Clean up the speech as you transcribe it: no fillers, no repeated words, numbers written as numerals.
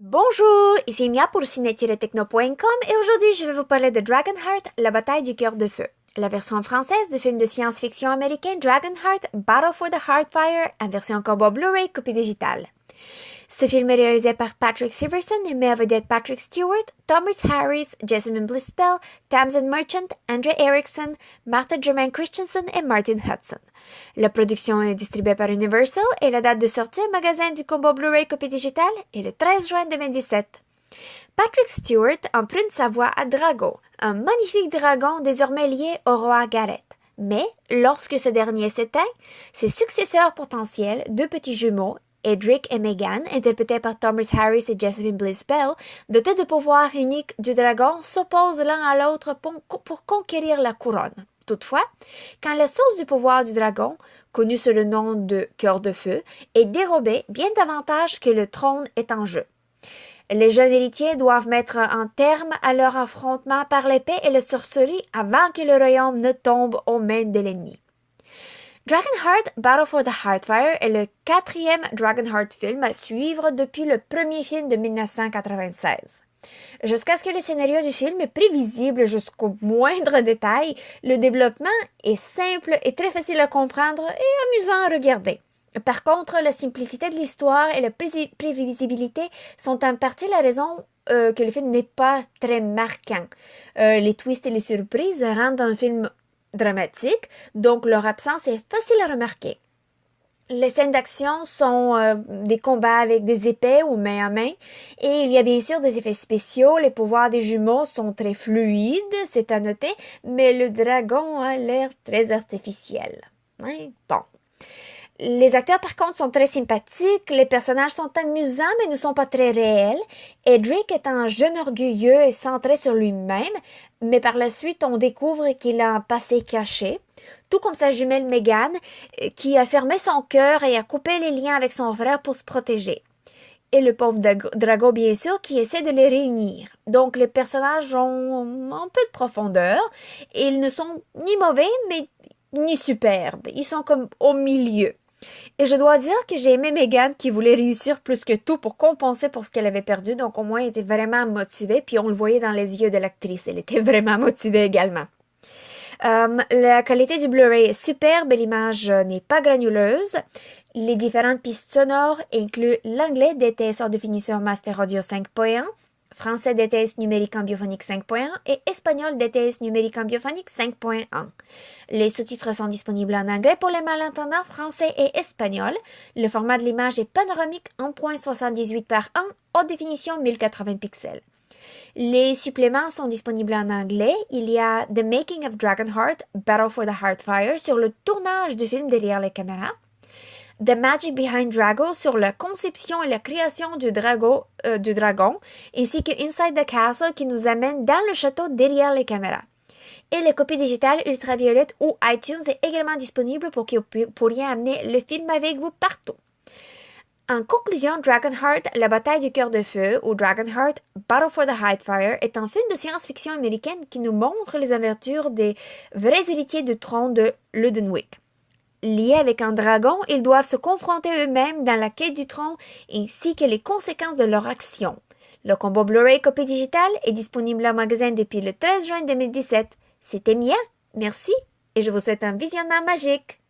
Bonjour, ici Mia pour ciné-techno.com et aujourd'hui je vais vous parler de Dragonheart, la bataille du cœur de feu. La version française du film de science-fiction américain Dragonheart, Battle for the Heartfire, en version combo Blu-ray copie digitale. Ce film est réalisé par Patrick Severson et met à vedette Patrick Stewart, Thomas Harris, Jessamine Blispel, Tamsin Merchant, Andre Erickson, Martha Jermaine Christensen et Martin Hudson. La production est distribuée par Universal et la date de sortie au magasin du combo Blu-ray copie digitale est le 13 juin 2017. Patrick Stewart emprunte sa voix à Drago, un magnifique dragon désormais lié au roi Gareth. Mais, lorsque ce dernier s'éteint, ses successeurs potentiels, deux petits jumeaux, Edric et Meghan, interprétés par Thomas Harris et Jessamine Blispel, dotés de pouvoirs uniques du dragon, s'opposent l'un à l'autre pour conquérir la couronne. Toutefois, quand la source du pouvoir du dragon, connue sous le nom de Cœur de Feu, est dérobée bien davantage que le trône est en jeu. Les jeunes héritiers doivent mettre un terme à leur affrontement par l'épée et la sorcellerie avant que le royaume ne tombe aux mains de l'ennemi. Dragonheart Battle for the Heartfire est le quatrième Dragonheart film à suivre depuis le premier film de 1996. Jusqu'à ce que le scénario du film est prévisible jusqu'au moindre détail, le développement est simple et très facile à comprendre et amusant à regarder. Par contre, la simplicité de l'histoire et la prévisibilité sont en partie la raison que le film n'est pas très marquant. Les twists et les surprises rendent un film dramatique, donc leur absence est facile à remarquer. Les scènes d'action sont des combats avec des épées ou main à main, et il y a bien sûr des effets spéciaux. Les pouvoirs des jumeaux sont très fluides, c'est à noter, mais le dragon a l'air très artificiel. Bon. Les acteurs, par contre, sont très sympathiques, les personnages sont amusants, mais ne sont pas très réels. Edric est un jeune orgueilleux et centré sur lui-même, mais par la suite, on découvre qu'il a un passé caché, tout comme sa jumelle Meghan, qui a fermé son cœur et a coupé les liens avec son frère pour se protéger. Et le pauvre Drago, bien sûr, qui essaie de les réunir. Donc, les personnages ont un peu de profondeur, et ils ne sont ni mauvais, mais ni superbes. Ils sont comme au milieu. Et je dois dire que j'ai aimé Meghan qui voulait réussir plus que tout pour compenser pour ce qu'elle avait perdu. Donc au moins, elle était vraiment motivée. Puis on le voyait dans les yeux de l'actrice. Elle était vraiment motivée également. La qualité du Blu-ray est superbe et l'image n'est pas granuleuse. Les différentes pistes sonores incluent l'anglais DTS hors définition Master Audio 5.1, français DTS numérique en biophonique 5.1 et espagnol DTS numérique en biophonique 5.1. Les sous-titres sont disponibles en anglais pour les malentendants français et espagnol. Le format de l'image est panoramique 1.78 par 1, haute définition 1080 pixels. Les suppléments sont disponibles en anglais. Il y a The Making of Dragonheart, Battle for the Heartfire sur le tournage du film derrière les caméras. The Magic Behind Drago sur la conception et la création du dragon, ainsi que Inside the Castle qui nous amène dans le château derrière les caméras. Et la copie digitale ultraviolette ou iTunes est également disponible pour que vous pourriez amener le film avec vous partout. En conclusion, Dragonheart, la bataille du cœur de feu, ou Dragonheart, Battle for the Heartfire, est un film de science-fiction américaine qui nous montre les aventures des vrais héritiers du trône de Ludenwick. Liés avec un dragon, ils doivent se confronter eux-mêmes dans la quête du trône ainsi que les conséquences de leur action. Le combo Blu-ray copie digitale est disponible en magasin depuis le 13 juin 2017. C'était Mia, merci et je vous souhaite un visionnement magique.